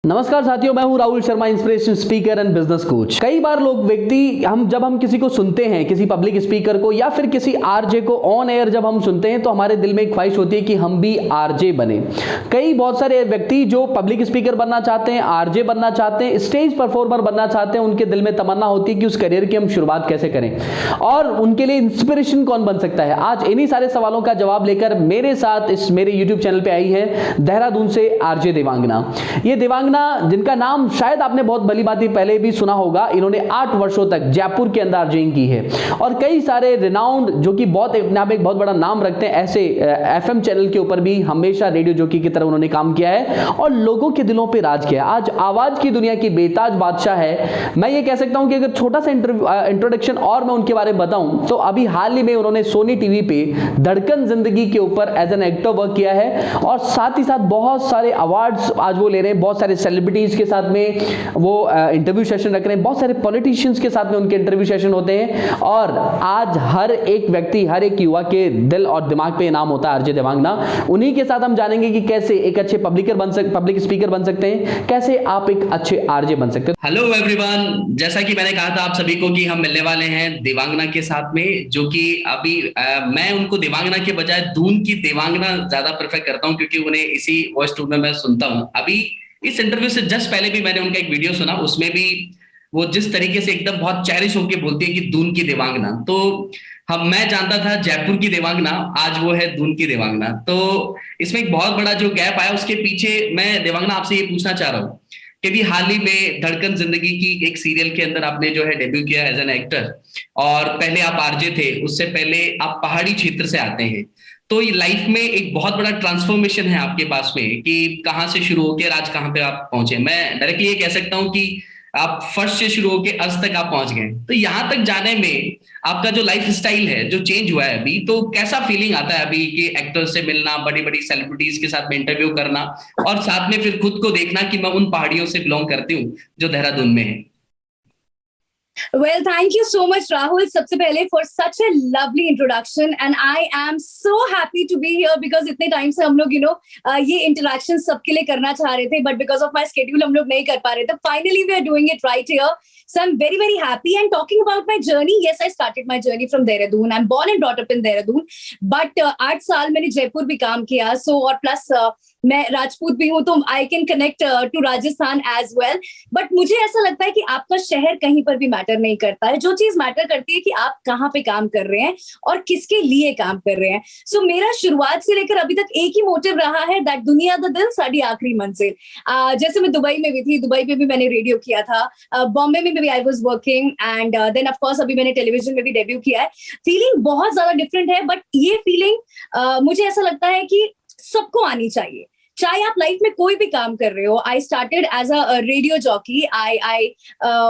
नमस्कार साथियों, मैं हूं Rahul Sharma, inspiration speaker and business coach. कई बार लोग व्यक्ति जब हम किसी को सुनते हैं, किसी पब्लिक स्पीकर को या फिर किसी आरजे को ऑन एयर जब हम सुनते हैं तो हमारे दिल में एक ख्वाहिश होती है कि हम भी आरजे बने। बहुत सारे व्यक्ति जो पब्लिक स्पीकर बनना चाहते हैं, आरजे बनना चाहते हैं, स्टेज परफॉर्मर बनना चाहते हैं, उनके दिल में तमन्ना होती है कि उस करियर की हम शुरुआत कैसे करें और उनके लिए इंस्पिरेशन कौन बन सकता है। आज इन्हीं सारे सवालों का जवाब लेकर मेरे साथ इस मेरे यूट्यूब चैनल पे आई है देहरादून से आरजे देवांगना। ये देवांगना, जिनका नाम शायद आपने बहुत भली भांति पहले भी सुना होगा, इन्होंने 8 वर्षों तक जयपुर के अंदर आरजेइंग की है और कई सारे रिनाउंड जो कि बहुत अपने आप में एक बहुत बड़ा नाम रखते हैं ऐसे एफएम चैनल के ऊपर भी हमेशा रेडियो जॉकी की तरह उन्होंने काम किया है और लोगों के दिलों पे राज किया है। आज आवाज की दुनिया की बेताज बादशाह है। मैं ये कह सकता हूं कि अगर छोटा सा इंट्रोडक्शन और मैं उनके बारे में बताऊं तो अभी हाल ही में उन्होंने सोनी टीवी पे धड़कन जिंदगी के ऊपर एज एन एक्टर वर्क किया है और साथ ही साथ बहुत सारे अवार्ड्स आज वो ले रहे हैं। बहुत सारे सेलिब्रिटीज के साथ में वो इंटरव्यू सेशन रख रहे हैं, बहुत सारे पॉलिटिशियंस के साथ में उनके इंटरव्यू सेशन होते हैं और आज हर एक व्यक्ति, हर एक युवा के दिल और दिमाग पे इनाम होता है आरजे देवांगना। उन्हीं के साथ हम जानेंगे कि कैसे एक अच्छे पब्लिक स्पीकर बन सकते हैं, कैसे आप एक अच्छे आरजे बन सकते हैं। हेलो एवरीवन, जैसा कि मैंने कहा था आप सभी को कि हम मिलने वाले हैं देवांगना के साथ में, जो कि अभी मैं उनको देवांगना के बजाय दून की देवांगना ज्यादा प्रेफर करता हूं क्योंकि उन्हें इसी वॉइस टोन में मैं सुनता हूं। अभी इस इंटरव्यू से जस्ट पहले भी मैंने उनका एक वीडियो सुना, उसमें भी वो जिस तरीके से एकदम बहुत चैरिश होकर बोलती है कि दून की देवांगना, तो मैं जानता था जयपुर की देवांगना, आज वो है दून की देवांगना। तो इसमें एक बहुत बड़ा जो गैप आया, उसके पीछे मैं देवांगना आपसे ये पूछना चाह रहा हूँ कि भी हाल ही में धड़कन जिंदगी की एक सीरियल के अंदर आपने जो है डेब्यू किया एज एन एक्टर और पहले आप आरजे थे, उससे पहले आप पहाड़ी क्षेत्र से आते हैं, तो ये लाइफ में एक बहुत बड़ा ट्रांसफॉर्मेशन है आपके पास में कि कहाँ से शुरू होकर आज कहाँ पे आप पहुंचे। मैं डायरेक्टली ये कह सकता हूँ कि आप फर्स्ट से शुरू होकर अर्थ तक आप पहुंच गए। तो यहाँ तक जाने में आपका जो लाइफ स्टाइल है जो चेंज हुआ है अभी, तो कैसा फीलिंग आता है अभी कि एक्टर्स से मिलना, बड़ी बड़ी सेलिब्रिटीज के साथ में इंटरव्यू करना और साथ में फिर खुद को देखना कि मैं उन पहाड़ियों से बिलोंग करती हूँ जो देहरादून में है। Well, thank you so much, Rahul. सबसे पहले for such a lovely introduction, and I am so happy to be here because इतने टाइम से हम लोग ये interaction सबके लिए करना चाह रहे थे, but because of my schedule हम लोग नहीं कर पा रहे थे. Finally, we are doing it right here. So I'm very, very happy. And talking about my journey, yes, I started my journey from Dehradun. I'm born and brought up in Dehradun. But 8 साल मैंने जयपुर भी काम किया. So और plus मैं राजपूत भी हूँ, तो I can connect to Rajasthan as well. But मुझे ऐसा लगता है कि आपका शहर कहीं पर भी मैटर नहीं करता है। जो चीज मैटर करती है कि आप कहाँ पे काम कर रहे हैं और किसके लिए काम कर रहे हैं। सो मेरा शुरुआत से लेकर अभी तक एक ही मोटिव रहा है, दैट दुनिया दा दिल साड़ी आखिरी मंजिल। जैसे मैं दुबई में भी थी, दुबई में भी मैंने रेडियो किया था, बॉम्बे में भी I was working and then of course अभी मैंने टेलीविजन में भी डेब्यू किया है। फीलिंग बहुत ज्यादा डिफरेंट है, बट ये फीलिंग मुझे ऐसा लगता है कि सबको आनी चाहिए, चाहे आप लाइफ में कोई भी काम कर रहे हो। I started as a radio jockey. I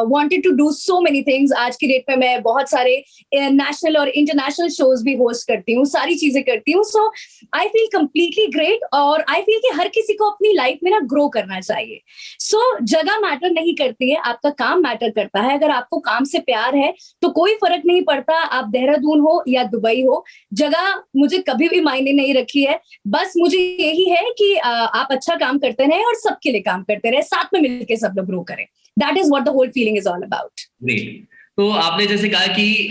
wanted to do so many things. आज की डेट में मैं बहुत सारे नेशनल और इंटरनेशनल शोज भी होस्ट करती हूँ, सारी चीजें करती हूँ। सो आई फील कंप्लीटली ग्रेट और आई फील कि हर किसी को अपनी लाइफ में ना ग्रो करना चाहिए। सो जगह मैटर नहीं करती है, आपका काम मैटर करता है। अगर आपको काम से प्यार है तो कोई फर्क नहीं पड़ता आप देहरादून हो या दुबई हो, जगह मुझे कभी भी मायने नहीं रखी है। बस मुझे यही है कि आप अच्छा काम करते रहे और सबके लिए काम करते रहे, साथ में मिलकर सब लोग ग्रो करें। That is what the whole feeling is all about. Great. तो आपने जैसे कहा कि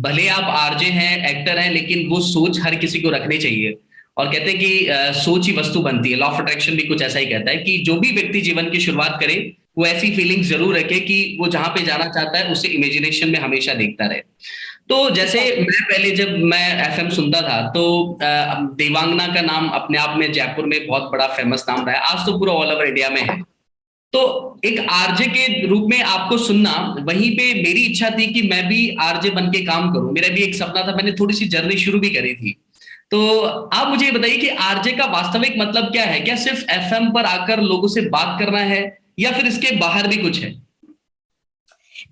भले आप आरजे हैं, एक्टर हैं, लेकिन वो सोच हर किसी को रखनी चाहिए और कहते हैं कि सोच ही वस्तु बनती है। लॉ ऑफ अट्रैक्शन भी कुछ ऐसा ही कहता है कि जो भी व्यक्ति जीवन की शुरुआत करे वो ऐसी फीलिंग जरूर रखे कि वो जहां पे जाना चाहता है उसे इमेजिनेशन में हमेशा देखता रहे। तो जैसे मैं पहले जब मैं एफएम सुनता था तो देवांगना का नाम अपने आप में जयपुर में बहुत बड़ा फेमस नाम रहा है, आज तो पूरा ऑल ओवर इंडिया में है। तो एक आरजे के रूप में आपको सुनना, वहीं पे मेरी इच्छा थी कि मैं भी आरजे बन के काम करूं। मेरा भी एक सपना था, मैंने थोड़ी सी जर्नी शुरू भी करी थी। तो आप मुझे बताइए कि आरजे का वास्तविक मतलब क्या है? क्या सिर्फ एफएम पर आकर लोगों से बात करना है या फिर इसके बाहर भी कुछ है?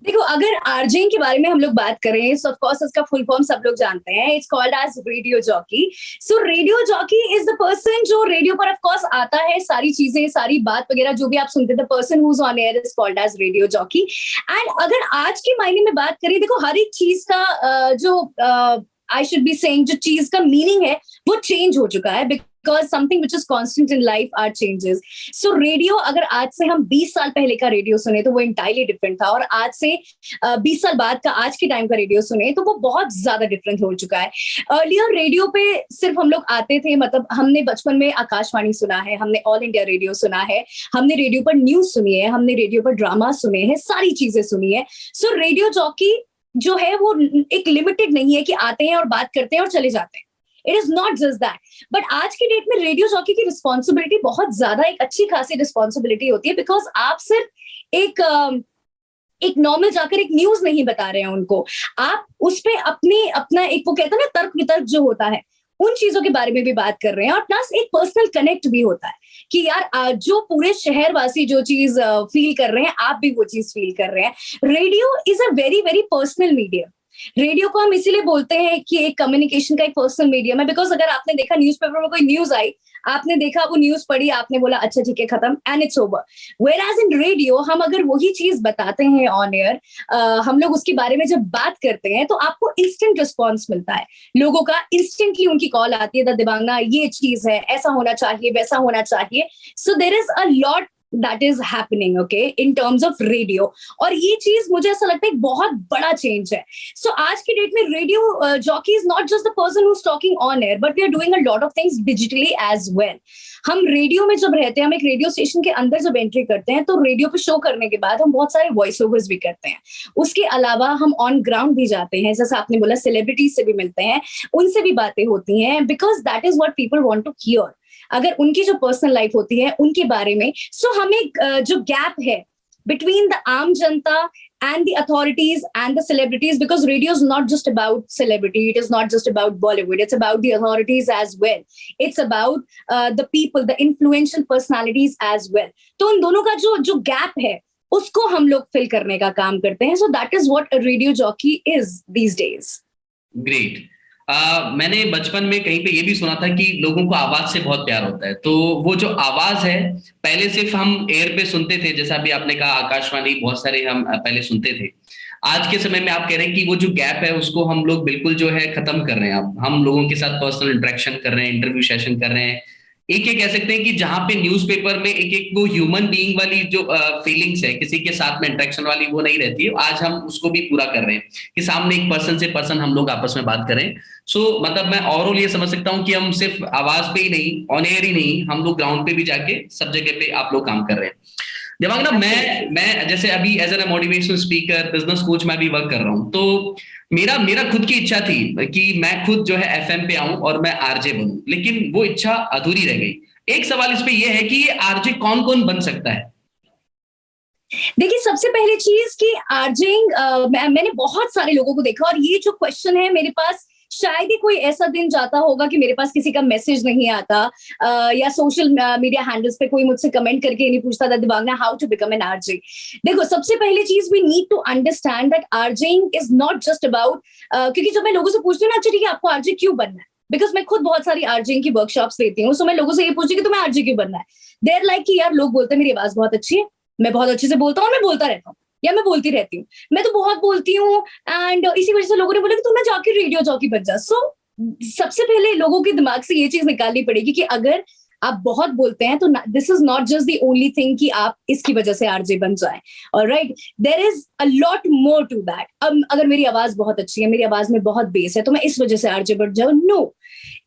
देखो, अगर आरजेइंग के बारे में हम लोग बात करें, सो ऑफ कोर्स इसका फुल फॉर्म सब लोग जानते हैं। It's called as radio jockey. So radio jockey is the person जो रेडियो पर ऑफ कोर्स आता है, सारी चीजें, सारी बात वगैरह जो भी आप सुनते हैं, the person who is on air is called as radio jockey. And अगर आज के मायने में बात करें, देखो हर एक चीज का जो आई शुड बी सेइंग, जो चीज का मीनिंग है वो चेंज हो चुका है। because something which is constant in life are changes. So radio, अगर आज से हम 20 साल पहले का रेडियो सुने तो वो entirely different था, और आज से 20 साल बाद का आज के टाइम का रेडियो सुने तो वो बहुत ज्यादा डिफरेंट हो चुका है. अर्लियर रेडियो पे सिर्फ हम लोग आते थे, मतलब हमने बचपन में आकाशवाणी सुना है, हमने ऑल इंडिया रेडियो सुना है, हमने रेडियो पर न्यूज सुनी है, हमने रेडियो पर ड्रामा सुने हैं, सारी चीजें सुनी है. सो रेडियो जॉकी जो है वो एक लिमिटेड नहीं है कि आते हैं और बात करते हैं और चले जाते हैं. It is not just that. But आज की डेट में रेडियो जॉकी की रिस्पॉन्सिबिलिटी बहुत ज्यादा, एक अच्छी खासी रिस्पॉन्सिबिलिटी होती है, बिकॉज आप सिर्फ एक नॉर्मल जाकर एक न्यूज नहीं बता रहे हैं उनको, आप उस पे अपना एक वो कहते हैं ना तर्क वितर्क जो होता है, उन चीजों के बारे में भी बात कर रहे हैं. और प्लस एक पर्सनल कनेक्ट भी होता है कि यार जो पूरे शहरवासी जो चीज फील कर रहे हैं, आप भी वो चीज फील कर रहे हैं. Radio is a very very personal medium. Radio को हम इसीलिए बोलते हैं कि एक कम्युनिकेशन का एक पर्सनल मीडियम है, बिकॉज अगर आपने देखा न्यूज़पेपर में कोई न्यूज आई, आपने देखा वो न्यूज पढ़ी, आपने बोला अच्छा ठीक है खत्म, and it's over. Whereas in radio हम अगर वही चीज बताते हैं ऑन एयर, हम लोग उसके बारे में जब बात करते हैं तो आपको इंस्टेंट रिस्पॉन्स मिलता है. लोगों का इंस्टेंटली उनकी कॉल आती है, द दिवांगना ये चीज है, ऐसा होना चाहिए, वैसा होना चाहिए. So there is a lot that is happening, okay, in terms of radio. और ये चीज मुझे ऐसा लगता है एक बहुत बड़ा चेंज है. So आज की डेट में radio jockey is not just the person who's talking on air, but we are doing a lot of things digitally as well. हम रेडियो में जब रहते हैं, हम एक रेडियो स्टेशन के अंदर जब एंट्री करते हैं तो रेडियो पे शो करने के बाद हम बहुत सारे वॉइस ओवर्स भी करते हैं. उसके अलावा हम ऑन ग्राउंड भी जाते हैं, जैसा आपने बोला सेलिब्रिटीज से भी मिलते हैं, उनसे भी बातें होती हैं, because that is what people want to hear. अगर उनकी जो पर्सनल लाइफ होती है उनके बारे में. सो हमें जो गैप है बिटवीन द आम जनता and the authorities and the celebrities, because radio is not just about celebrity, it is not just about Bollywood, it's about the authorities as well, it's about the people, the influential personalities as well. तो उन दोनों का जो gap है उसको हम लोग fill करने का काम करते हैं. So that is what a radio jockey is these days. Great. मैंने बचपन में कहीं पे ये भी सुना था कि लोगों को आवाज से बहुत प्यार होता है. तो वो जो आवाज है पहले सिर्फ हम एयर पे सुनते थे, जैसा अभी आपने कहा आकाशवाणी बहुत सारे हम पहले सुनते थे. आज के समय में आप कह रहे हैं कि वो जो गैप है उसको हम लोग बिल्कुल जो है खत्म कर रहे हैं. हम लोगों के साथ पर्सनल इंटरेक्शन कर रहे हैं, इंटरव्यू सेशन कर रहे हैं. एक कह सकते हैं कि जहां पे न्यूज़पेपर में एक वो ह्यूमन बीइंग वाली जो फीलिंग्स है, किसी के साथ में इंटरेक्शन वाली, वो नहीं रहती है. आज हम उसको भी पूरा कर रहे हैं कि सामने एक पर्सन से पर्सन हम लोग आपस में बात करें. सो मतलब मैं ओवरऑल ये समझ सकता हूँ कि हम सिर्फ आवाज पे ही नहीं, ऑन एयर ही नहीं, हम लोग ग्राउंड पे भी जाके सब जगह पे आप लोग काम कर रहे हैं. दिवांगना, मैं जैसे अभी as an motivational speaker, business coach मैं भी वर्क कर रहा हूँ, तो मेरा खुद की इच्छा थी कि मैं खुद जो है एफएम पे आऊं और मैं आरजे बनूं, लेकिन वो इच्छा अधूरी रह गई. एक सवाल इस पे ये है कि ये आरजे कौन कौन बन सकता है? देखिए, सबसे पहली चीज कि आरजेइंग मैंने बहुत सारे लोगों को देखा, और ये जो क्वेश्चन है मेरे पास शायद ही कोई ऐसा दिन जाता होगा कि मेरे पास किसी का मैसेज नहीं आता या सोशल मीडिया हैंडल्स पे कोई मुझसे कमेंट करके नहीं पूछता था Devangana how to become an RJ. देखो, सबसे पहली चीज we need to understand that RJing is not just about, क्योंकि जब मैं लोगों से पूछती हूँ ना, अच्छा ठीक है आपको आरजे क्यों बनना है, बिकॉज मैं खुद बहुत सारी आरजेइंग की वर्कशॉप्स लेती हूँ, सो मैं लोगों से ये पूछती हूँ कि तुम्हें आरजे क्यों बनना है. देयर लाइक कि यार लोग बोलते हैं मेरी आवाज बहुत अच्छी है, मैं बहुत अच्छे से बोलता हूँ और मैं बोलता रहता हूँ, या मैं बोलती रहती हूँ, मैं तो बहुत बोलती हूँ, एंड इसी वजह से लोगों ने बोला कि तुम ना जाके रेडियो जॉकी बन जा. सो सबसे पहले लोगों के दिमाग से ये चीज निकालनी पड़ेगी कि अगर आप बहुत बोलते हैं तो this is not just the only thing कि आप इसकी वजह से आरजे बन जाएं. Alright, there is a lot more to that. अब अगर मेरी आवाज बहुत अच्छी है, मेरी आवाज में बहुत बेस है, तो मैं इस वजह से आरजे बन जाऊं? No.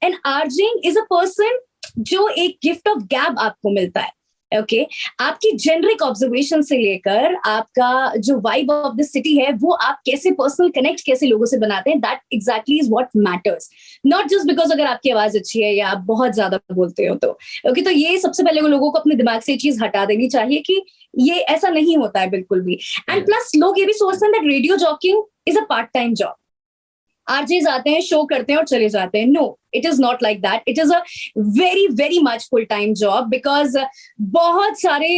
And RJing is a person जो एक गिफ्ट ऑफ गैब आपको मिलता है. ओके, आपकी जेनरिक ऑब्जर्वेशन से लेकर आपका जो वाइब ऑफ द सिटी है, वो आप कैसे पर्सनल कनेक्ट कैसे लोगों से बनाते हैं, that exactly is what matters. Not just because अगर आपकी आवाज अच्छी है या आप बहुत ज्यादा बोलते हो तो. ओके, तो ये सबसे पहले लोगों को अपने दिमाग से ये चीज हटा देनी चाहिए कि ये ऐसा नहीं होता है बिल्कुल भी. एंड प्लस लोग ये भी सोचते हैं that radio jockeying is a part time job. RJs आते हैं, शो करते हैं और चले जाते हैं. No, it is not like that. It is a very very much full time job, because बहुत सारे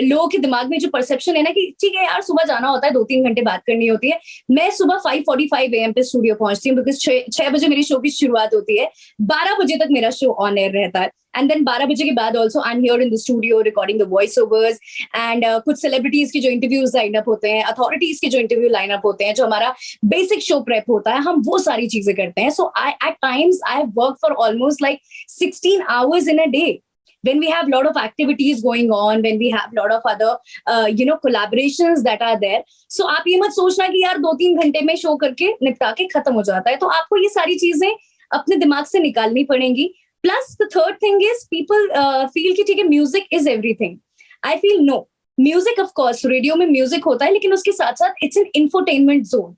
लोगों के दिमाग में जो परसेप्शन है ना कि ठीक है यार सुबह जाना होता है, 2-3 घंटे बात करनी होती है. मैं सुबह 5:45 AM पे स्टूडियो पहुंचती हूँ, बिकॉज 6 बजे मेरी शो की शुरुआत होती है, 12 बजे तक मेरा शो ऑन एयर रहता है. एंड देन 12 बजे के बाद also I am here in the studio recording the voice overs, and कुछ सेलिब्रिटीज के जो इंटरव्यूज लाइन अप होते हैं, अथॉरिटीज के जो इंटरव्यू लाइन अप होते हैं, जो हमारा बेसिक शो प्रेप होता है, हम वो सारी चीजें करते हैं. So I at times I have worked for almost like 16 hours in a day. When we have a lot of activities going on, when we have a lot of other collaborations that are there, so आप ये मत सोचना कि यार 2-3 घंटे में show करके निपटा के खत्म हो जाता है. तो आपको ये सारी चीजें अपने दिमाग से निकालनी पड़ेंगी. Plus the third thing is people feel कि ठीक है, music is everything. I feel no. Music of course, radio में म्यूजिक होता है, लेकिन उसके साथ साथ it's an infotainment zone.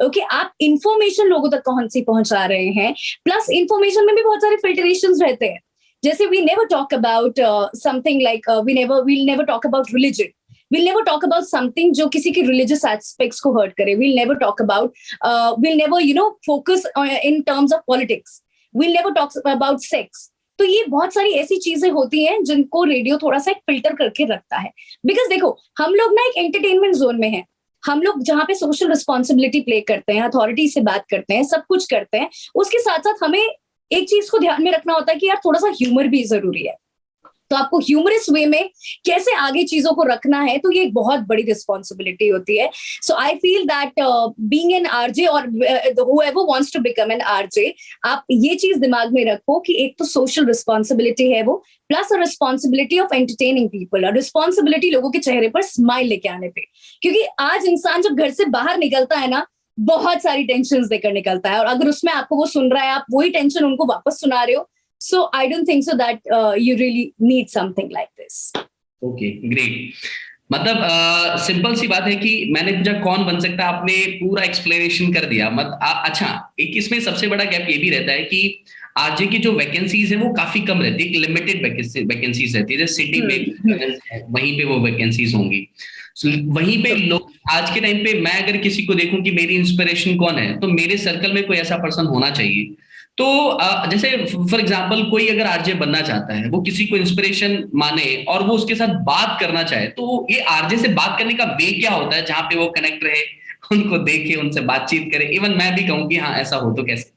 Okay, आप इंफॉर्मेशन लोगों तक कौन सी पहुंचा रहे हैं. प्लस इंफॉर्मेशन में भी बहुत सारे फिल्टरेशंस रहते हैं. जैसे we never talk about something like we'll never talk about religion. We'll never talk about something जो किसी के religious aspects को hurt करे. We'll never talk about we'll never focus in terms of politics. We'll never talk about sex. तो ये बहुत सारी ऐसी चीजें होती हैं जिनको रेडियो थोड़ा सा एक फिल्टर करके रखता है. बिकॉज देखो, हम लोग ना एक एंटरटेनमेंट जोन में हैं. हम लोग जहाँ पे सोशल रिस्पॉन्सिबिलिटी प्ले करते हैं, अथॉरिटी से बात करते हैं, सब कुछ करते हैं, उसके साथ साथ हमें एक चीज को ध्यान में रखना होता है कि यार थोड़ा सा ह्यूमर भी जरूरी है. तो आपको ह्यूमरस वे में कैसे आगे चीजों को रखना है, तो ये एक बहुत बड़ी रिस्पॉन्सिबिलिटी होती है. So I feel that being an RJ और whoever wants to become an RJ, आप ये चीज दिमाग में रखो कि एक तो सोशल रिस्पॉन्सिबिलिटी है वो, plus a responsibility of entertaining people, और रिस्पॉन्सिबिलिटी लोगों के चेहरे पर स्माइल लेके आने पे. क्योंकि आज इंसान जब घर से बाहर निकलता है ना, बहुत सारी टेंशन देकर निकलता है, और अगर उसमें आपको वो सुन रहा है, आप वही टेंशन उनको वापस सुना रहे हो. So I don't think so that you really need something like this. Okay, great. मतलब सिंपल सी बात है कि मैंने पूछा कौन बन सकता है, आपने पूरा एक्सप्लेनेशन कर दिया. अच्छा, एक इसमें सबसे बड़ा गैप ये भी रहता है कि आरजे की जो वैकेंसीज है वो काफी कम रहती है, लिमिटेड वैकेंसीज रहती है. जैसे सिटी में वहीं पे वो वैकेंसीज होंगी. वहीं पे लोग आज के टाइम पे, मैं अगर किसी को देखूं कि मेरी इंस्पिरेशन कौन है, तो मेरे सर्कल में कोई ऐसा पर्सन होना चाहिए. तो जैसे फॉर एग्जांपल कोई अगर आरजे बनना चाहता है, वो किसी को इंस्पिरेशन माने और वो उसके साथ बात करना चाहे, तो ये आरजे से बात करने का वे क्या होता है जहां पे वो कनेक्ट रहे, उनको देखे, उनसे बातचीत करे. इवन मैं भी कहूँ कि हाँ ऐसा हो तो कैसे.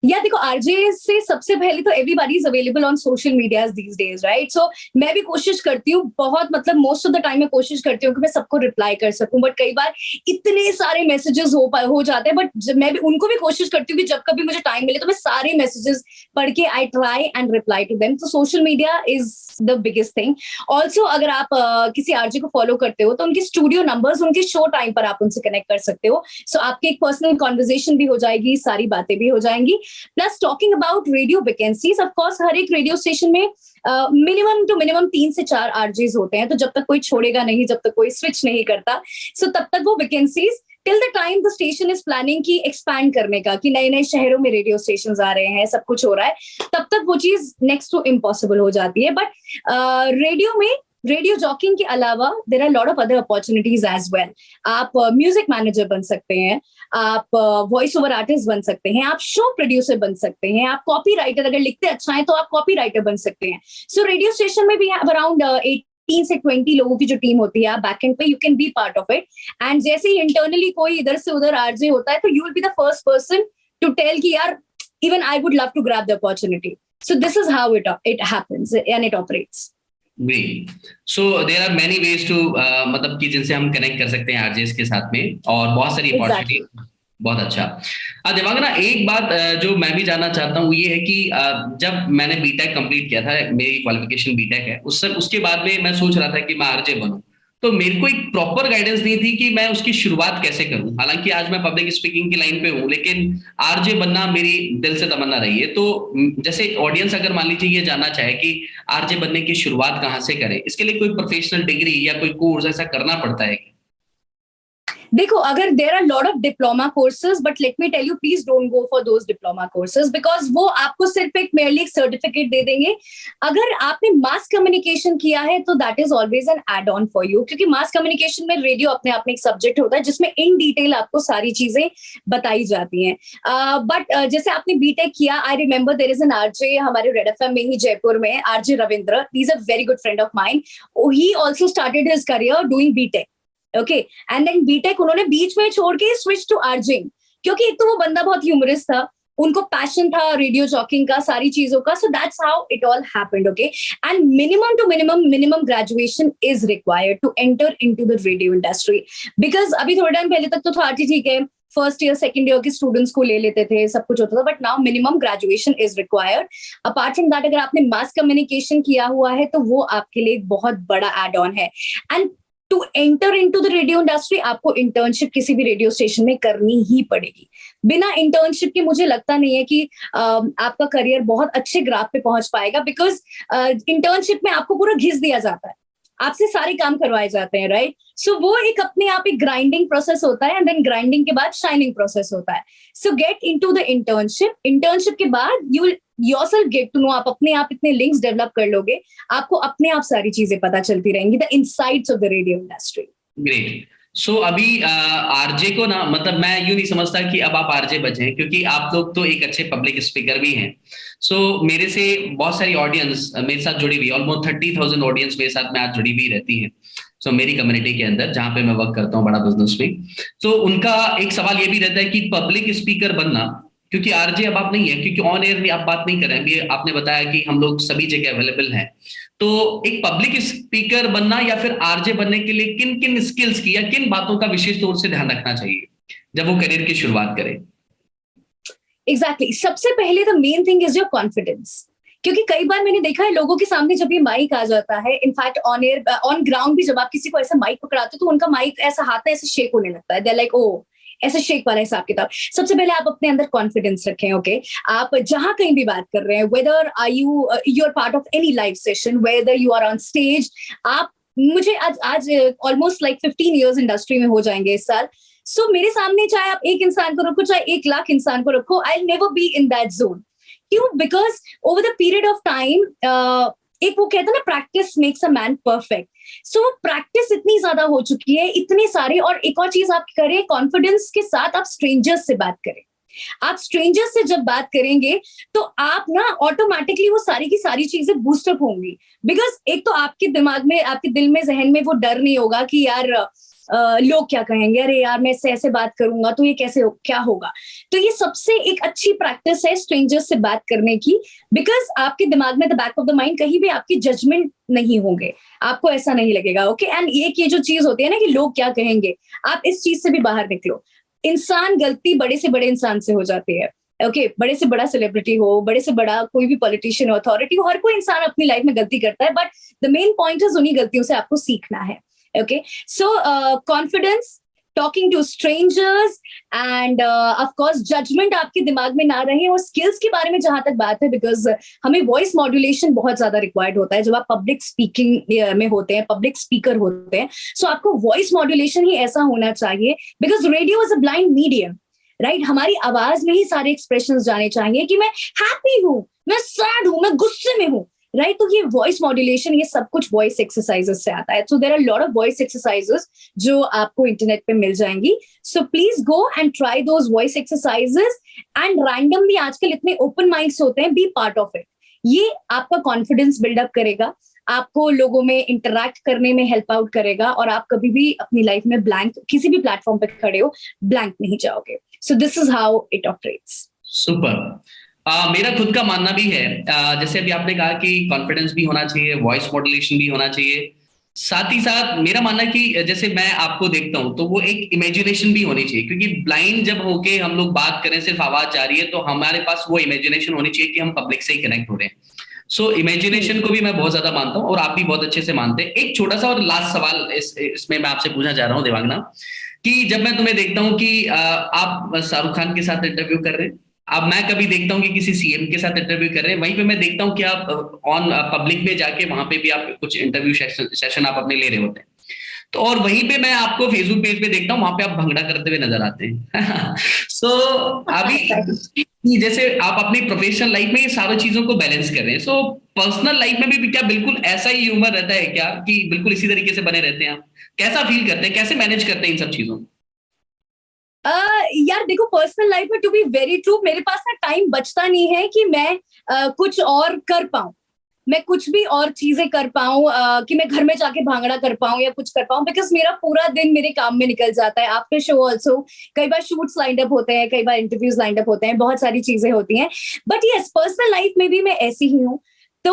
या देखो, आरजे से सबसे पहले तो everybody is available on social media these days, right. So मैं भी कोशिश करती हूँ, बहुत मतलब मोस्ट ऑफ द टाइम मैं कोशिश करती हूँ कि मैं सबको रिप्लाई कर सकूं, बट कई बार इतने सारे मैसेजेस हो जाते हैं. बट मैं भी उनको भी कोशिश करती हूँ कि जब कभी मुझे टाइम मिले तो मैं सारे मैसेजेस पढ़ के I try and reply to them. तो social media is the biggest thing. Also अगर आप किसी आरजे को फॉलो करते हो तो उनके स्टूडियो नंबर्स, उनके शो टाइम पर आप उनसे कनेक्ट कर सकते हो. सो आपकी एक पर्सनल कॉन्वर्जेशन भी हो जाएगी, सारी बातें भी हो जाएंगी. Plus talking about radio vacancies, of course हर एक रेडियो स्टेशन में मिनिमम टू मिनिमम 3 से 4 आरजेस होते हैं. तो जब तक कोई छोड़ेगा नहीं, जब तक कोई स्विच नहीं करता, सो तब तक वो vacancies till the time the station is planning की एक्सपैंड करने का, कि नए नए शहरों में रेडियो स्टेशंस आ रहे हैं, सब कुछ हो रहा है, तब तक वो चीज नेक्स्ट टू इम्पॉसिबल हो जाती है. बट रेडियो में रेडियो जॉकिंग के अलावा there are lot of other opportunities as well. आप म्यूजिक मैनेजर बन सकते हैं, आप वॉइस ओवर आर्टिस्ट बन सकते हैं, आप शो प्रोड्यूसर बन सकते हैं, आप कॉपी राइटर, अगर लिखते अच्छा है तो आप कॉपी राइटर बन सकते हैं. सो रेडियो स्टेशन में भी अराउंड 18 से 20 लोगों की जो टीम होती है, आप बैकएंड पे you can be part of it. And जैसे ही इंटरनली कोई इधर से उधर आरजे होता है, तो you will be the first person to tell कि यार even I would love to grab the opportunity. So this is how it happens and it operates. So there are many ways to मतलब कि जिनसे हम connect कर सकते हैं RJs के साथ में, और बहुत सारी अपॉर्चुनिटी. बहुत अच्छा. देवांगना, एक बात जो मैं भी जानना चाहता हूँ ये है कि जब मैंने बीटेक कंप्लीट किया था, मेरी क्वालिफिकेशन बीटेक है, उसके बाद में मैं सोच रहा था कि मैं आरजे बनूं, तो मेरे को एक प्रॉपर गाइडेंस नहीं थी कि मैं उसकी शुरुआत कैसे करूं. हालांकि आज मैं पब्लिक स्पीकिंग की लाइन पे हूं, लेकिन आरजे बनना मेरी दिल से तमन्ना रही है. तो जैसे ऑडियंस अगर मान लीजिए ये जानना चाहे कि आरजे बनने की शुरुआत कहाँ से करे, इसके लिए कोई प्रोफेशनल डिग्री या कोई कोर्स ऐसा करना पड़ता है? देखो, अगर there are lot of diploma courses, but let me tell you, please don't go for those diploma courses, because वो आपको सिर्फ एक मेरली एक सर्टिफिकेट दे देंगे. अगर आपने मास कम्युनिकेशन किया है तो that is always an add on for you, क्योंकि मास कम्युनिकेशन में रेडियो अपने आप में एक सब्जेक्ट होता है जिसमें इन डिटेल आपको सारी चीजें बताई जाती हैं. बट जैसे आपने बीटेक किया, I remember there is an RJ हमारे रेड एफएम में ही जयपुर में, RJ Ravindra. He is a very good friend of mine. He also started his career doing BTech. Okay, and then BTech उन्होंने बीच में छोड़ के स्विच टू आरजिंग, क्योंकि एक तो वो बंदा बहुत ह्यूमरस था, उनको पैशन था रेडियो जॉकिंग का, सारी चीजों का. So that's how it all happened. Okay, and minimum graduation is required to enter into the radio industry. Because अभी थोड़े टाइम पहले तक तो था ठीक है, फर्स्ट ईयर सेकंड ईयर के स्टूडेंट्स को ले लेते थे, सब कुछ होता था, but now minimum graduation is required. Apart from that, अगर आपने मास कम्युनिकेशन किया हुआ है तो वो आपके लिए एक बहुत बड़ा एड ऑन है. And to enter into the radio industry आपको इंटर्नशिप किसी भी रेडियो स्टेशन में करनी ही पड़ेगी. बिना इंटर्नशिप के मुझे लगता नहीं है कि आपका करियर बहुत अच्छे ग्राफ पे पहुंच पाएगा, बिकॉज इंटर्नशिप में आपको पूरा घिस दिया जाता है, आपसे सारे काम करवाए जाते हैं, राइट. सो वो एक अपने आप एक ग्राइंडिंग प्रोसेस होता है, एंड देन ग्राइंडिंग के बाद शाइनिंग प्रोसेस होता है. So get into the internship. Internship के बाद you will yourself get to know, आप अपने आप इतने लिंक्स डेवलप कर लोगे, आपको अपने आप सारी चीजें पता चलती रहेंगी, the insights of the radio industry. Great. So अभी आरजे को ना, मतलब मैं यूं नहीं समझता कि अब आप आरजे बचे, क्योंकि आप लोग तो एक अच्छे पब्लिक स्पीकर भी हैं. सो मेरे से बहुत सारी ऑडियंस मेरे साथ जुड़ी हुई, ऑलमोस्ट 30,000 ऑडियंस मेरे साथ में आज जुड़ी हुई रहती है. सो मेरी कम्युनिटी के अंदर जहां पे मैं वर्क करता हूँ, बड़ा बिजनेस में, तो उनका एक सवाल ये भी रहता है कि पब्लिक स्पीकर बनना, क्योंकि आरजे अब आप नहीं है, क्योंकि ऑन एयर में आप बात नहीं कर रहे हैं. अभी आपने बताया कि हम लोग सभी जगह अवेलेबल हैं. तो एक पब्लिक स्पीकर बनना या फिर आरजे बनने के लिए किन किन स्किल्स की या किन बातों का विशेष तौर से ध्यान रखना चाहिए जब वो करियर की शुरुआत करें? एग्जैक्टली. सबसे पहले the main thing is your confidence. क्योंकि कई बार मैंने देखा है लोगों के सामने जब ये माइक आ जाता है, in fact on air on ground भी जब आप किसी को ऐसा माइक पकड़ाते हो तो उनका माइक ऐसा हाथ में ऐसे शेक होने लगता है. दे लाइक ओ, ऐसे शेक वाला हिसाब किताब. सबसे पहले आप अपने अंदर कॉन्फिडेंस रखें. ओके, आप जहां कहीं भी बात कर रहे हैं, whether are you are part of any live session, whether you are on stage, आप मुझे आज ऑलमोस्ट लाइक 15 इयर्स इंडस्ट्री में हो जाएंगे इस साल. सो मेरे सामने चाहे आप एक इंसान को रखो, चाहे 1 लाख इंसान को रखो, I will never be in that zone. क्यों? Because over the period of time, एक वो कहते हैं ना, practice makes a man perfect. So practice इतनी ज्यादा हो चुकी है, इतने सारे. और एक और चीज आप करें, कॉन्फिडेंस के साथ आप स्ट्रेंजर्स से बात करें. आप स्ट्रेंजर्स से जब बात करेंगे तो आप ना ऑटोमेटिकली वो सारी की सारी चीजें बूस्टअप होंगी. बिकॉज एक तो आपके दिमाग में, आपके दिल में, जहन में वो डर नहीं होगा कि यार लोग क्या कहेंगे, अरे यार मैं इससे ऐसे बात करूंगा तो ये कैसे क्या होगा. तो ये सबसे एक अच्छी प्रैक्टिस है स्ट्रेंजर्स से बात करने की, बिकॉज आपके दिमाग में the back of the mind कहीं भी आपकी जजमेंट नहीं होंगे, आपको ऐसा नहीं लगेगा. ओके, एंड ये जो चीज होती है ना कि लोग क्या कहेंगे, आप इस चीज से भी बाहर निकलो. इंसान गलती बड़े से बड़े इंसान से हो जाती है. ओके, बड़े से बड़ा सेलिब्रिटी हो, बड़े से बड़ा कोई भी पॉलिटिशियन हो, अथॉरिटी हो, हर कोई इंसान अपनी लाइफ में गलती करता है, but the main point is उन्हीं गलतियों से आपको सीखना है. Okay, so confidence, talking to strangers, and of course judgment आपके दिमाग में ना रहे. और skills के बारे में जहां तक बात है, because हमें voice modulation बहुत ज्यादा required होता है जब आप public speaking में होते हैं, public speaker होते हैं. So आपको voice modulation ही ऐसा होना चाहिए, because radio is a blind medium, right? हमारी आवाज में ही सारे expressions जाने चाहिए कि मैं happy हूँ, मैं sad हूँ, मैं गुस्से में हूँ, राइट. तो ये वॉइस मॉड्यूलेशन, ये सब कुछ वॉइस एक्सरसाइजेस से आता है. So there are lot of voice exercises जो आपको इंटरनेट पे मिल जाएंगी. So please go and try those voice exercises, and randomly आजकल इतने ओपन माइंड्स होते हैं, बी पार्ट ऑफ इट. ये आपका कॉन्फिडेंस बिल्डअप करेगा, आपको लोगों में इंटरैक्ट करने में हेल्प आउट करेगा, और आप कभी भी अपनी लाइफ में ब्लैंक, किसी भी प्लेटफॉर्म पे खड़े हो, ब्लैंक नहीं जाओगे. सो this is how it operates. Super. मेरा खुद का मानना भी है, जैसे अभी आपने कहा कि कॉन्फिडेंस भी होना चाहिए, वॉइस मॉड्यूलेशन भी होना चाहिए, साथ ही साथ मेरा मानना है कि जैसे मैं आपको देखता हूं तो वो एक इमेजिनेशन भी होनी चाहिए, क्योंकि ब्लाइंड जब होके हम लोग बात करें, सिर्फ आवाज जा रही है, तो हमारे पास वो इमेजिनेशन होनी चाहिए कि हम पब्लिक से ही कनेक्ट हो रहे हैं. सो इमेजिनेशन को भी मैं बहुत ज्यादा मानता हूँ, और आप भी बहुत अच्छे से मानते हैं. एक छोटा सा और लास्ट सवाल इसमें मैं आपसे पूछना चाह रहा हूँ देवांगना, कि जब मैं तुम्हें देखता हूँ कि आप शाहरुख खान के साथ इंटरव्यू कर रहे हैं, अब मैं कभी देखता हूँ कि किसी सीएम के साथ इंटरव्यू कर रहे हैं, वहीं पे मैं देखता हूँ कि आप ऑन पब्लिक में जाके वहां पे भी आप कुछ इंटरव्यू सेशन आप अपने ले रहे होते हैं. तो और वहीं पे मैं आपको फेसबुक पेज पे देखता हूँ, वहां पे आप भंगड़ा करते हुए नजर आते हैं. सो अभी जैसे आप अपनी प्रोफेशनल लाइफ में ये सारी चीजों को बैलेंस कर रहे हैं, सो पर्सनल लाइफ में भी क्या बिल्कुल ऐसा ही ह्यूमर रहता है क्या, कि बिल्कुल इसी तरीके से बने रहते हैं आप? कैसा फील करते हैं, कैसे मैनेज करते हैं इन सब चीजों को? यार देखो, पर्सनल लाइफ में टू बी वेरी ट्रू, मेरे पास ना टाइम बचता नहीं है कि मैं कुछ और कर पाऊं, मैं कुछ भी और चीजें कर पाऊं, कि मैं घर में जाके भांगड़ा कर पाऊं या कुछ कर पाऊं, बिकॉज मेरा पूरा दिन मेरे काम में निकल जाता है. आफ्टर शो ऑल्सो कई बार शूट्स लाइंड अप होते हैं, कई बार इंटरव्यूज लाइंड अप होते हैं, बहुत सारी चीजें होती हैं. बट यस, पर्सनल लाइफ में भी मैं ऐसी ही हूँ. तो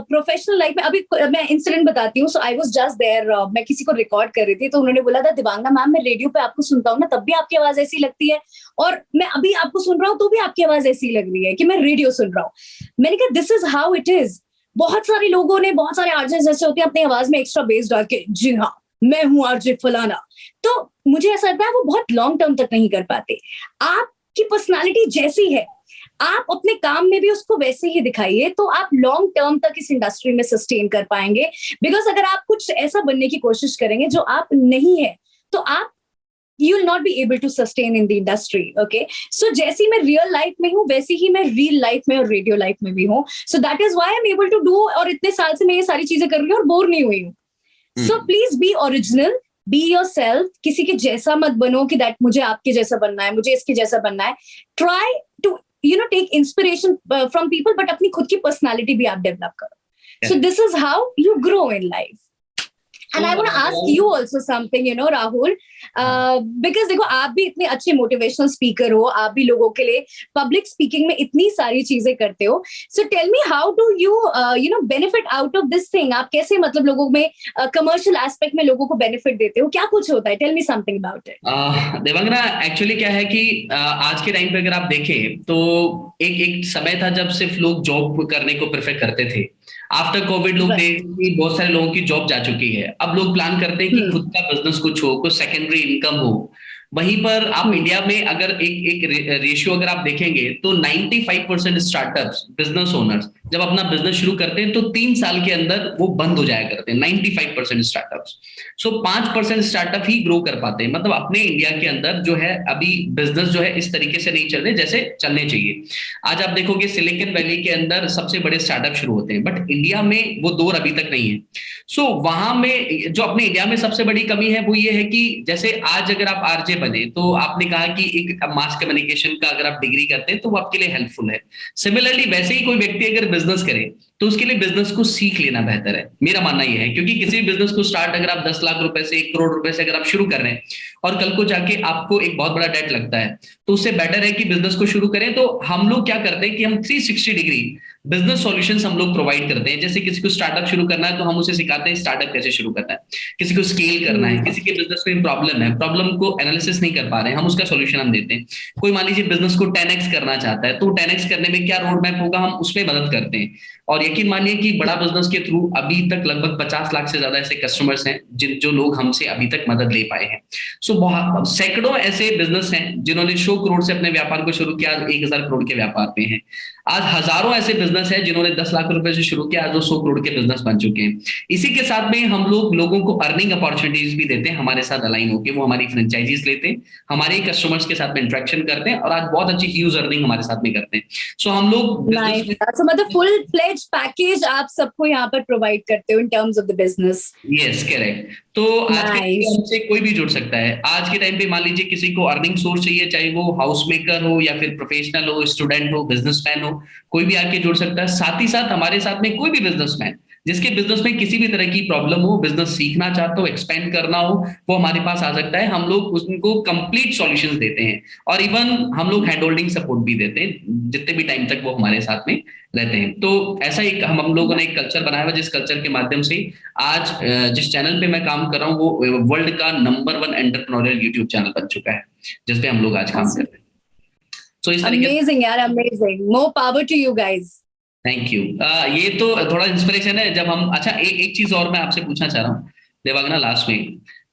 प्रोफेशनल लाइफ में अभी मैं इंसिडेंट बताती हूँ. सो आई वाज जस्ट देयर, मैं किसी को रिकॉर्ड कर रही थी, तो उन्होंने बोला था, दिवांगना मैम मैं रेडियो पे आपको सुनता हूँ ना, तब भी आपकी आवाज ऐसी लगती है, और मैं अभी आपको सुन रहा हूँ तो भी आपकी आवाज ऐसी लग रही है कि मैं रेडियो सुन रहा हूँ. मैंने कहा this is how it is. बहुत सारे लोगों ने, बहुत सारे आरजेस ऐसे होते हैं अपनी आवाज में एक्स्ट्रा बेस डाल के, जी हाँ मैं हूँ आरजे फलाना. तो मुझे ऐसा लगता है वो बहुत लॉन्ग टर्म तक नहीं कर पाते. आपकी पर्सनालिटी जैसी है, आप अपने काम में भी उसको वैसे ही दिखाइए, तो आप लॉन्ग टर्म तक इस इंडस्ट्री में सस्टेन कर पाएंगे. बिकॉज अगर आप कुछ ऐसा बनने की कोशिश करेंगे जो आप नहीं है, तो आप you will not be able to sustain in the industry. Okay, so जैसी मैं रियल लाइफ में हूँ वैसी ही मैं रियल लाइफ में और रेडियो लाइफ में भी हूँ. So that is why I'm able to do, और इतने साल से मैं ये सारी चीजें कर रही हूँ और बोर नहीं हुई हूँ. So please be original, be yourself. किसी के जैसा मत बनो कि दैट मुझे आपके जैसा बनना है, मुझे इसके जैसा बनना है. Try to take inspiration from people, but अपनी खुद की पर्सनालिटी भी आप डेवलप करो. So this is how you grow in life. And I want to ask you also something, Rahul, because देखो आप भी इतने अच्छे मोटिवेशनल स्पीकर हो, आप भी लोगों के लिए पब्लिक स्पीकिंग में इतनी सारी चीजें करते हो. So tell me, how do you benefit out of this thing? आप कैसे मतलब लोगों में कमर्शियल एस्पेक्ट में लोगों को बेनिफिट देते हो? क्या कुछ होता है? Tell me something about it. Devangana, actually क्या है कि आज के टाइम पे अगर आप देखें तो एक समय था जब सिर्फ लोग जॉब करने को प्रेफर करते थे. आफ्टर कोविड लोग देख बहुत सारे लोगों की जॉब जा चुकी है. अब लोग प्लान करते हैं कि खुद का बिजनेस कुछ हो, कुछ सेकेंडरी इनकम हो. वहीं पर आप इंडिया में अगर एक रेशियो अगर आप देखेंगे तो 95% स्टार्टअप्स, बिजनेस ओनर्स जब अपना बिजनेस शुरू करते हैं तो 3 साल के अंदर वो बंद हो जाया करते हैं. 95% स्टार्टअप्स. सो 5% स्टार्टअप ही ग्रो कर पाते हैं. मतलब अपने इंडिया के अंदर जो है अभी बिजनेस जो है इस तरीके से नहीं चल रहे जैसे चलने चाहिए. आज आप देखोगे सिलिकॉन वैली के अंदर सबसे बड़े स्टार्टअप शुरू होते हैं, बट इंडिया में वो दौर अभी तक नहीं है. सो वहां में जो अपने इंडिया में सबसे बड़ी कमी है वो ये है कि जैसे आज अगर आप आरजे बने तो आपने कहा कि एक मास कम्युनिकेशन का अगर आप डिग्री करते हैं तो वो आपके लिए हेल्पफुल है. सिमिलरली वैसे ही कोई व्यक्ति अगर बिजनेस करे तो उसके लिए बिजनेस को सीख लेना बेहतर है. मेरा मानना यह है, क्योंकि किसी भी बिजनेस को स्टार्ट अगर आप 10 लाख रुपए से 1 करोड़ रुपए से अगर आप शुरू कर रहे हैं और कल को जाके आपको एक बहुत बड़ा डेट लगता है, तो उससे बेटर है कि बिजनेस को शुरू करें. तो हम लोग क्या करते हैं कि हम 360 डिग्री बिजनेस सॉल्यूशंस हम लोग प्रोवाइड करते हैं. जैसे किसी को स्टार्टअप शुरू करना है तो हम उसे सिखाते हैं स्टार्टअप कैसे शुरू करना है. किसी को स्केल करना है, किसी के बिजनेस में प्रॉब्लम है, प्रॉब्लम को एनालिसिस नहीं कर पा रहे हैं, हम उसका सॉल्यूशन हम देते हैं. कोई मान लीजिए बिजनेस को 10x करना चाहता है तो 10x करने में क्या रोड मैप होगा, हम उसमें मदद करते हैं. और यकीन मानिए कि बड़ा बिजनेस के थ्रू अभी तक लगभग 50 लाख से ज्यादा ऐसे कस्टमर्स हैं जो लोग हमसे अभी तक मदद ले पाए हैं. सो सैकड़ों ऐसे बिजनेस हैं जिन्होंने 100 करोड़ से अपने व्यापार को शुरू किया, 1000 करोड़ के व्यापार पे हैं. आज हजारों ऐसे बिजनेस हैं जिन्होंने 10 लाख रुपए से शुरू किया, आज वो 100 करोड़ के बिजनेस बन चुके हैं. इसी के साथ में हम लोग लोगों को अर्निंग अपॉर्चुनिटीज भी देते हैं. हमारे साथ अलाइन होकर वो हमारी फ्रेंचाइजीज लेते हैं, हमारे कस्टमर्स के साथ में इंटरेक्शन करते हैं और आज बहुत अच्छी ह्यूज अर्निंग हमारे साथ में करते हैं. सो हम लोग मतलब फुल फ्लेज पैकेज आप सबको यहाँ पर प्रोवाइड करते हो in terms of the business. Yes, correct. तो आज के टाइम से कोई भी जुड़ सकता है. आज के टाइम पे मान लीजिए किसी को अर्निंग सोर्स चाहिए, चाहे वो हाउस मेकर हो या फिर प्रोफेशनल हो, स्टूडेंट हो, बिजनेसमैन हो, कोई भी आके जुड़ सकता है. साथ ही साथ हमारे साथ में कोई भी बिजनेसमैन जिसके बिजनेस में किसी भी तरह की प्रॉब्लम हो, बिजनेस सीखना चाहते हो, एक्सपेंड करना हो, वो हमारे पास आ सकता है. हम लोग उनको कंप्लीट सॉल्यूशंस देते हैं और इवन हम लोग हैंड होल्डिंग सपोर्ट भी देते हैं जितने भी टाइम तक वो हमारे साथ में रहते हैं. तो ऐसा एक हम लोगों ने एक कल्चर बनाया हुआ जिस कल्चर के माध्यम से आज जिस चैनल पे मैं काम कर रहा हूँ वो वर्ल्ड का नंबर 1 एंटरप्रेन्योरियल यूट्यूब चैनल बन चुका है जिसपे हम लोग आज काम कर रहे हैं. So, amazing यार, amazing. More power to you guys. Thank you. ये तो थोड़ा इंस्पिरेशन है जब हम. अच्छा, एक चीज और मैं आपसे पूछना चाह रहा हूँ देवांगना लास्ट में,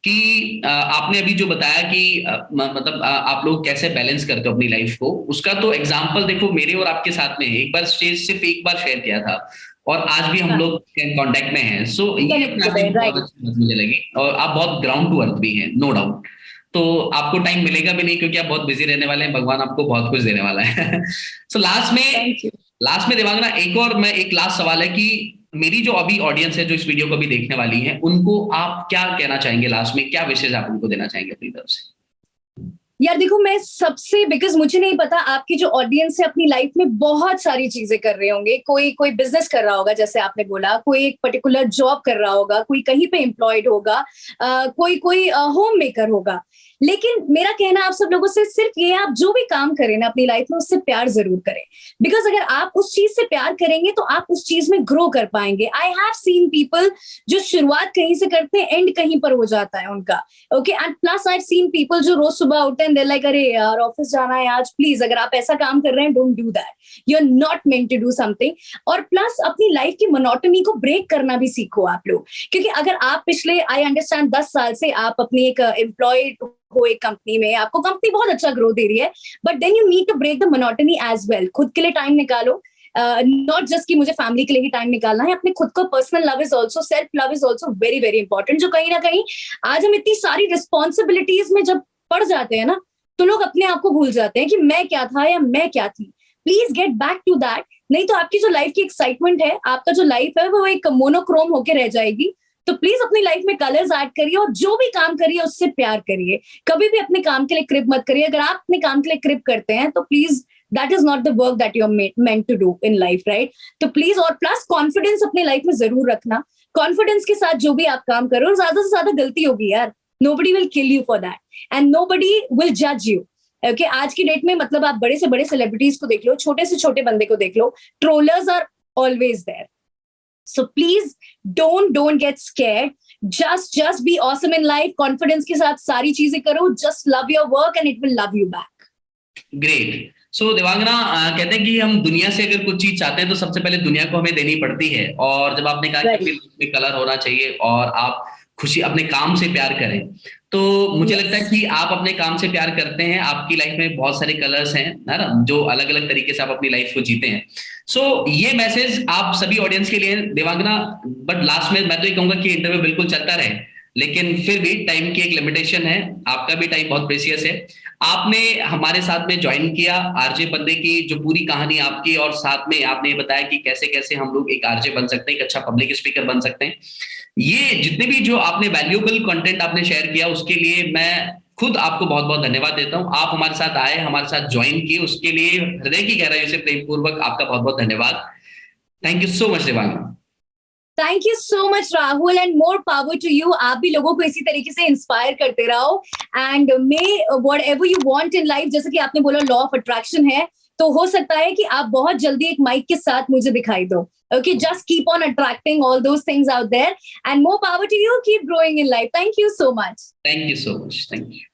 कि आपने अभी जो बताया कि मतलब आप लोग कैसे बैलेंस करते हो अपनी लाइफ को, उसका तो एग्जांपल देखो मेरे और आपके साथ में है. एक बार स्टेज सिर्फ एक बार शेयर किया था और आज भी हम लोग कांटेक्ट में हैं. सो ये बहुत अच्छी बात मुझे लगी और आप बहुत ग्राउंड टू अर्थ भी हैं, नो डाउट. तो आपको टाइम मिलेगा भी नहीं क्योंकि आप बहुत बिजी रहने वाले हैं, भगवान आपको बहुत कुछ देने वाला है. सो लास्ट में देवांगना एक लास्ट सवाल है कि मेरी जो अभी ऑडियंस है जो इस वीडियो को भी देखने वाली है, उनको आप क्या कहना चाहेंगे लास्ट में, क्या विशेष आप उनको देना चाहेंगे अपनी तरफ से? यार देखो, मैं सबसे, बिकॉज मुझे नहीं पता आपकी जो ऑडियंस है अपनी लाइफ में बहुत सारी चीजें कर रहे होंगे, कोई कोई बिजनेस कर रहा होगा जैसे आपने बोला, कोई एक पर्टिकुलर जॉब कर रहा होगा, कोई कहीं पे एम्प्लॉयड होगा, कोई कोई होम मेकर होगा। लेकिन मेरा कहना आप सब लोगों से सिर्फ ये है, आप जो भी काम करें ना अपनी लाइफ में उससे प्यार जरूर करें, बिकॉज अगर आप उस चीज से प्यार करेंगे तो आप उस चीज में ग्रो कर पाएंगे। आई हैव सीन पीपल जो शुरुआत कहीं से करते हैं, एंड कहीं पर हो जाता है उनका। Okay, and plus I have seen people जो रोज सुबह उठते हैं, दे लाइक अरे यार ऑफिस जाना है आज, प्लीज अगर आप ऐसा काम कर रहे हैं don't do that, you are not meant to do something. और प्लस अपनी लाइफ की मोनोटनी को ब्रेक करना भी सीखो आप लोग, क्योंकि अगर आप पिछले, आई अंडरस्टैंड 10 साल से आप अपनी एक एम्प्लॉयड हो एक कंपनी में, आपको कंपनी बहुत अच्छा ग्रो दे रही है, but then you need to break the monotony as well. खुद के लिए टाइम निकालो, नॉट जस्ट कि मुझे फैमिली के लिए ही टाइम निकालना है, अपने खुद को personal love is also, self love is also very very important. जो कहीं ना कहीं आज हम इतनी सारी रिस्पॉन्सिबिलिटीज में जब पड़ जाते हैं ना, तो लोग अपने आप को भूल जाते हैं कि मैं क्या था या मैं क्या थी। Please get back to that, नहीं तो आपकी जो लाइफ की एक्साइटमेंट है, आपका जो लाइफ है वो एक मोनोक्रोम होके रह जाएगी। तो प्लीज अपनी लाइफ में कलर्स ऐड करिए, और जो भी काम करिए उससे प्यार करिए। कभी भी अपने काम के लिए क्रिप मत करिए। अगर आप अपने काम के लिए क्रिप करते हैं तो please that is not the work that you are meant to do in life, right? तो प्लीज, और प्लस कॉन्फिडेंस अपनी लाइफ में जरूर रखना। कॉन्फिडेंस के साथ जो भी आप काम करो, और ज्यादा से ज्यादा गलती होगी यार, nobody will kill you for that and nobody will judge you. Okay, आज की डेट में मतलब आप बड़े से बड़े सेलिब्रिटीज को देख लो, छोटे से छोटे बंदे को देख लो, trollers are always there. So please don't get scared. Just be awesome in life. Confidence के साथ सारी चीजें करो. Just love your work and it will love you back. Great. So Devangana, कहते हैं कि हम दुनिया से अगर कुछ चीज चाहते हैं तो सबसे पहले दुनिया को हमें देनी पड़ती है। और जब आपने कहा कि में कलर होना चाहिए और आप खुशी अपने काम से प्यार करें, तो मुझे लगता है कि आप अपने काम से प्यार करते हैं। आपकी लाइफ में बहुत सारे कलर्स हैं, है ना, जो अलग अलग तरीके से आप अपनी लाइफ को जीते हैं। सो ये मैसेज आप सभी ऑडियंस के लिए देवांगना। बट लास्ट में मैं तो ये कहूंगा कि इंटरव्यू बिल्कुल चलता रहे, लेकिन फिर भी टाइम की एक लिमिटेशन है। आपका भी टाइम बहुत प्रेशियस है। आपने हमारे साथ में ज्वाइन किया आरजे बंदे की जो पूरी कहानी आपकी, और साथ में आपने बताया कि कैसे कैसे हम लोग एक आरजे बन सकते हैं, एक अच्छा पब्लिक स्पीकर बन सकते हैं। ये जितने भी जो आपने वैल्यूएबल कंटेंट आपने शेयर किया, उसके लिए मैं खुद आपको बहुत बहुत धन्यवाद देता हूं। आप हमारे साथ आए, हमारे साथ ज्वाइन किए, उसके लिए हृदय की गहराई से प्रेम पूर्वक आपका बहुत बहुत धन्यवाद। Thank you so much Devangana. Thank you so much Rahul, and more power to you. आप भी लोगों को इसी तरीके से इंस्पायर करते रहो, and may what ever you want in life, जैसे कि आपने बोला लॉ ऑफ अट्रैक्शन है, तो हो सकता है कि आप बहुत जल्दी एक माइक के साथ मुझे दिखाई दो। Okay, just keep on attracting all those things out there, and more power to you. Keep growing in life. Thank you so much. Thank you so much. Thank you.